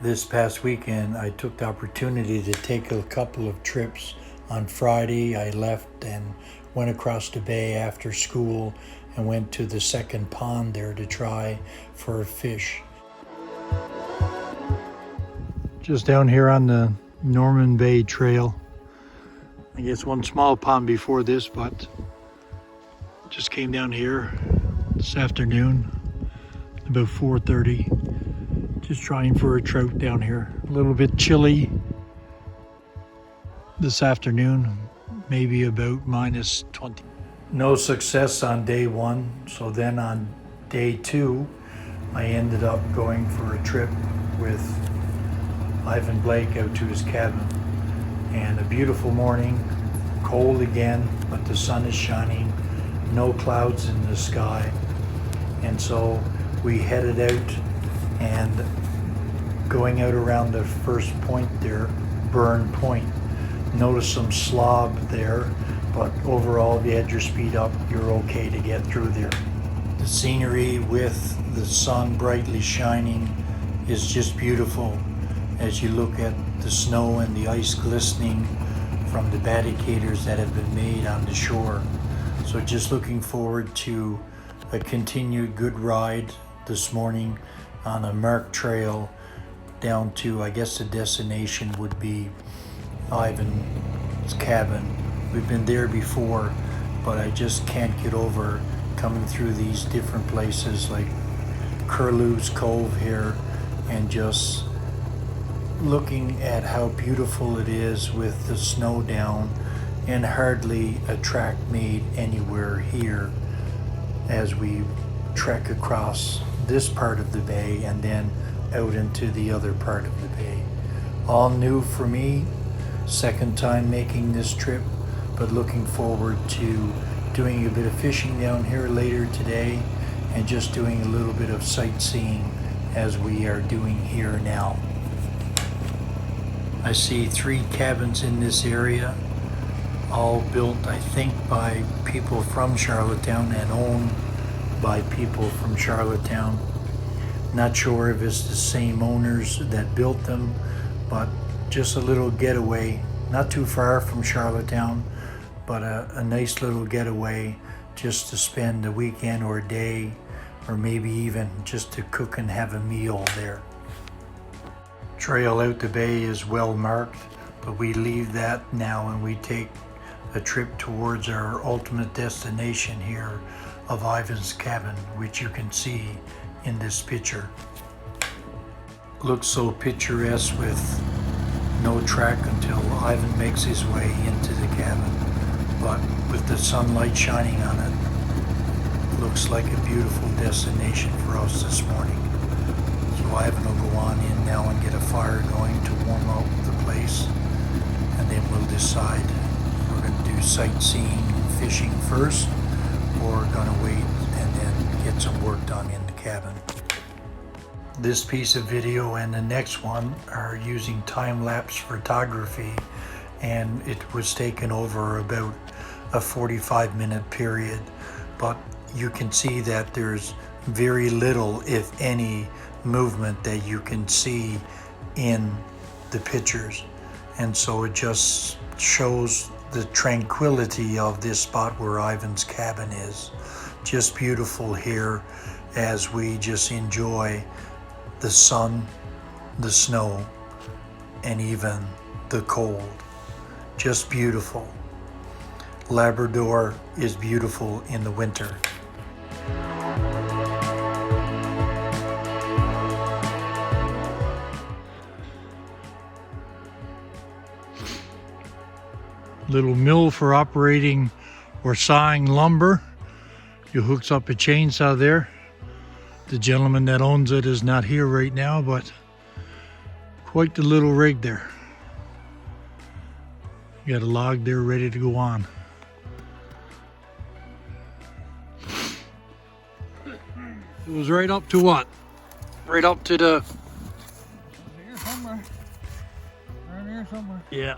This past weekend, I took the opportunity to take a couple of trips. On Friday, I left and went across the bay after school and went to the second pond there to try for fish. Just down here on the Norman Bay Trail. I guess one small pond before this, but just came down here this afternoon, about 4:30. Just trying for a trout down here. A little bit chilly this afternoon, maybe about -20. No success on day one, so then on day two, I ended up going for a trip with Ivan Blake out to his cabin. And a beautiful morning, cold again, but the sun is shining, no clouds in the sky. And so we headed out, and going out around the first point there, Burn Point, noticed some slob there, but overall if you had your speed up, you're okay to get through there. The scenery with the sun brightly shining is just beautiful as you look at the snow and the ice glistening from the barricades that have been made on the shore. So just looking forward to a continued good ride this morning on a marked trail down to, I guess the destination would be Ivan's cabin. We've been there before, but I just can't get over coming through these different places like Curlew's Cove here and just looking at how beautiful it is with the snow down and hardly a track made anywhere here as we trek across this part of the bay and then out into the other part of the bay. All new for me, second time making this trip, but looking forward to doing a bit of fishing down here later today and just doing a little bit of sightseeing as we are doing here now. I see 3 cabins in this area, all built, I think, by people from Charlottetown and owned by people from Charlottetown. Not sure if it's the same owners that built them, but just a little getaway, not too far from Charlottetown, but a nice little getaway just to spend a weekend or a day, or maybe even just to cook and have a meal there. Trail out the bay is well marked, but we leave that now and we take a trip towards our ultimate destination here of Ivan's cabin, which you can see in this picture. Looks so picturesque with no track until Ivan makes his way into the cabin, but with the sunlight shining on it, looks like a beautiful destination for us this morning. So Ivan will go on in now and get a fire going to warm up the place, and then we'll decide if we're going to do sightseeing and fishing first, or we're going to wait and then get some work done in the cabin. This piece of video and the next one are using time-lapse photography, and it was taken over about a 45-minute period, but you can see that there's very little, if any, movement that you can see in the pictures, and so it just shows the tranquility of this spot where Ivan's cabin is. Just beautiful here as we just enjoy the sun, the snow, and even the cold. Just beautiful. Labrador is beautiful in the winter. Little mill for operating or sawing lumber. You hooks up a chainsaw there. The gentleman that owns it is not here right now, but quite the little rig there. You got a log there ready to go on. It was right up to what? Right up to the... Here somewhere. Around here somewhere. Yeah.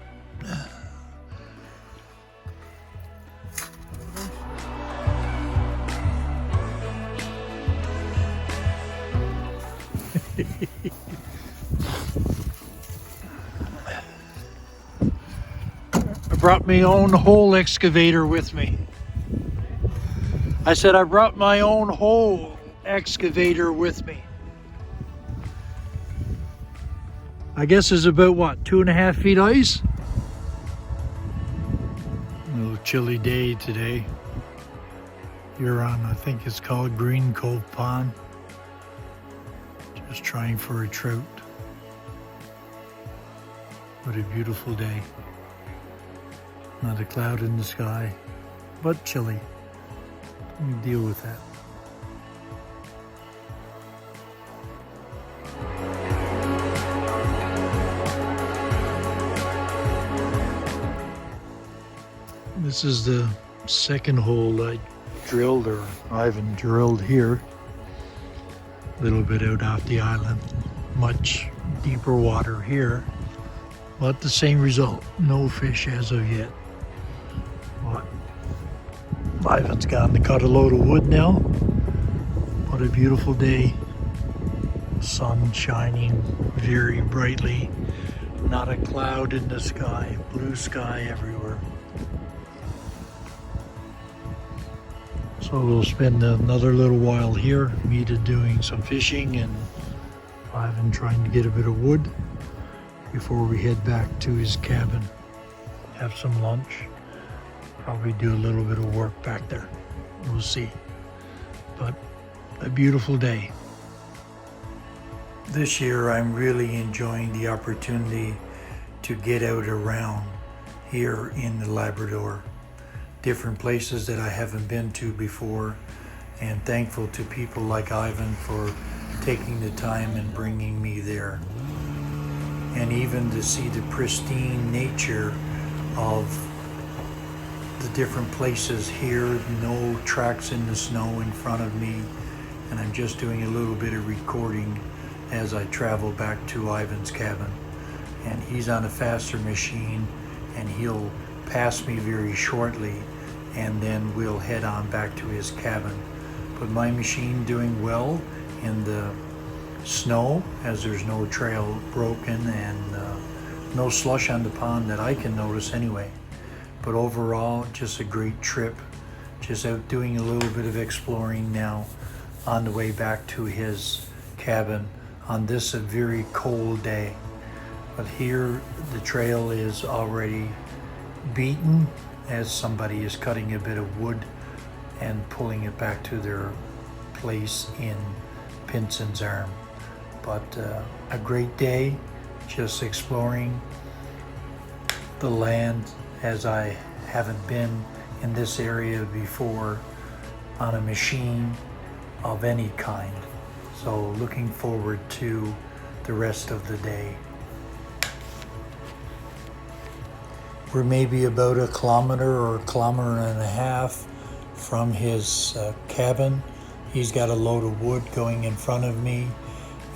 brought my own hole excavator with me. I said I brought my own hole excavator with me. I guess it's about what, 2.5 feet ice? A little chilly day today. Here on, I think it's called Green Cove Pond. Just trying for a trout. What a beautiful day. Not a cloud in the sky, but chilly. We deal with that. This is the second hole I drilled, or Ivan drilled here. A little bit out off the island. Much deeper water here, but the same result. No fish as of yet. But Ivan's gotten to cut a load of wood now. What a beautiful day. Sun shining very brightly. Not a cloud in the sky. Blue sky everywhere. So we'll spend another little while here, me doing some fishing and Ivan trying to get a bit of wood before we head back to his cabin. Have some lunch, probably do a little bit of work back there. We'll see. But a beautiful day. This year I'm really enjoying the opportunity to get out around here in the Labrador. Different places that I haven't been to before, and thankful to people like Ivan for taking the time and bringing me there. And even to see the pristine nature of the different places here, no tracks in the snow in front of me, and I'm just doing a little bit of recording as I travel back to Ivan's cabin. And he's on a faster machine, and he'll pass me very shortly, and then we'll head on back to his cabin. But my machine doing well in the snow, as there's no trail broken and no slush on the pond that I can notice anyway. But overall, just a great trip. Just out doing a little bit of exploring now on the way back to his cabin on this a very cold day. But here the trail is already beaten, as somebody is cutting a bit of wood and pulling it back to their place in Pinson's Arm. But a great day, just exploring the land, as I haven't been in this area before on a machine of any kind. So looking forward to the rest of the day. We're maybe about 1 kilometer or 1.5 kilometers from his cabin. He's got a load of wood going in front of me,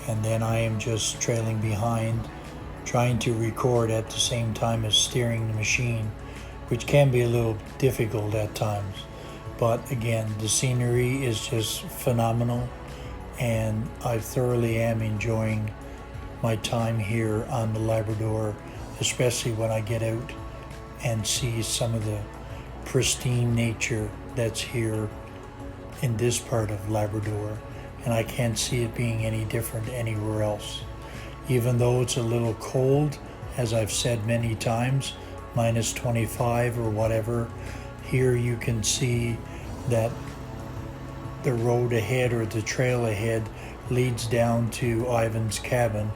and then I am just trailing behind, trying to record at the same time as steering the machine, which can be a little difficult at times. But again, the scenery is just phenomenal, and I thoroughly am enjoying my time here on the Labrador, especially when I get out and see some of the pristine nature that's here in this part of Labrador. And I can't see it being any different anywhere else. Even though it's a little cold, as I've said many times, minus 25 or whatever, here you can see that the road ahead, or the trail ahead, leads down to Ivan's cabin,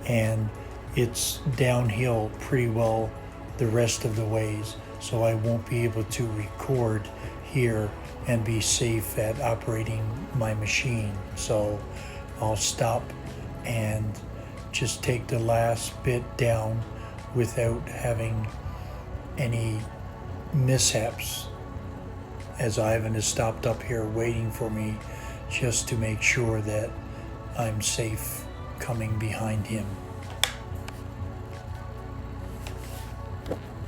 and it's downhill pretty well the rest of the ways, so I won't be able to record here and be safe at operating my machine. So I'll stop and just take the last bit down without having any mishaps, as Ivan is stopped up here waiting for me, just to make sure that I'm safe coming behind him.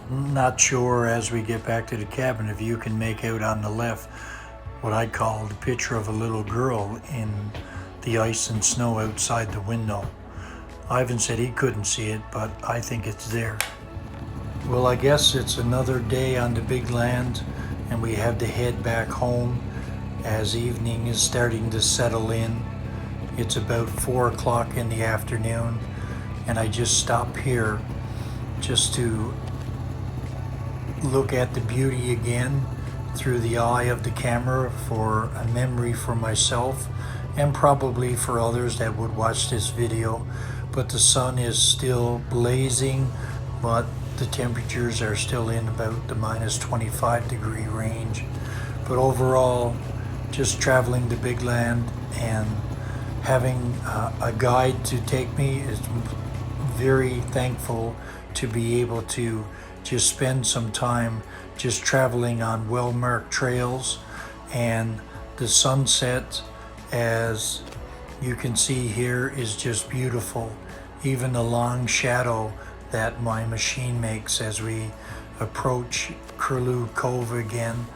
Not sure as we get back to the cabin if you can make out on the left what I call the picture of a little girl in the ice and snow outside the window. Ivan said he couldn't see it, but I think it's there. Well, I guess it's another day on the big land, and we have to head back home as evening is starting to settle in. It's about 4 o'clock in the afternoon, and I just stopped here just to look at the beauty again through the eye of the camera for a memory for myself and probably for others that would watch this video. But the sun is still blazing, but the temperatures are still in about the minus 25 degree range. But overall, just traveling the big land and having a guide to take me is very thankful to be able to just spend some time just traveling on well-marked trails. And the sunset, as you can see here, is just beautiful. Even the long shadow that my machine makes as we approach Curlew Cove again,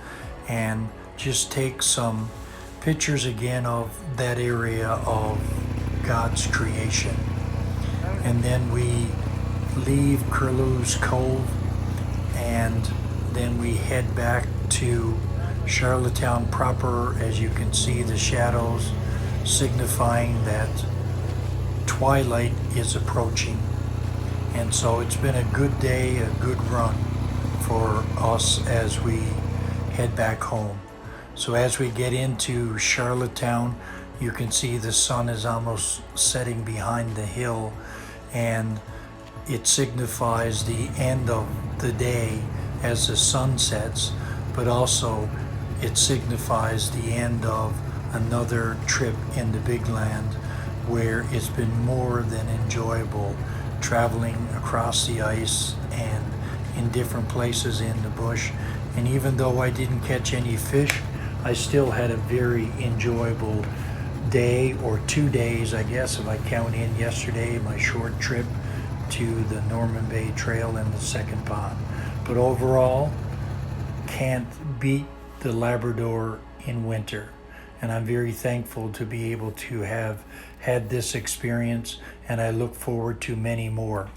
and just take some pictures again of that area of God's creation. And then we leave Curlew's Cove, and then we head back to Charlottetown proper. As you can see, the shadows signifying that twilight is approaching. And so it's been a good day, a good run for us as we head back home. So as we get into Charlottetown, you can see the sun is almost setting behind the hill, and it signifies the end of the day as the sun sets, but also it signifies the end of another trip in the big land, where it's been more than enjoyable traveling across the ice and in different places in the bush. And even though I didn't catch any fish, I still had a very enjoyable day, or 2 days, I guess, if I count in yesterday, my short trip to the Norman Bay Trail and the second pond. But overall, can't beat the Labrador in winter. And I'm very thankful to be able to have had this experience, and I look forward to many more.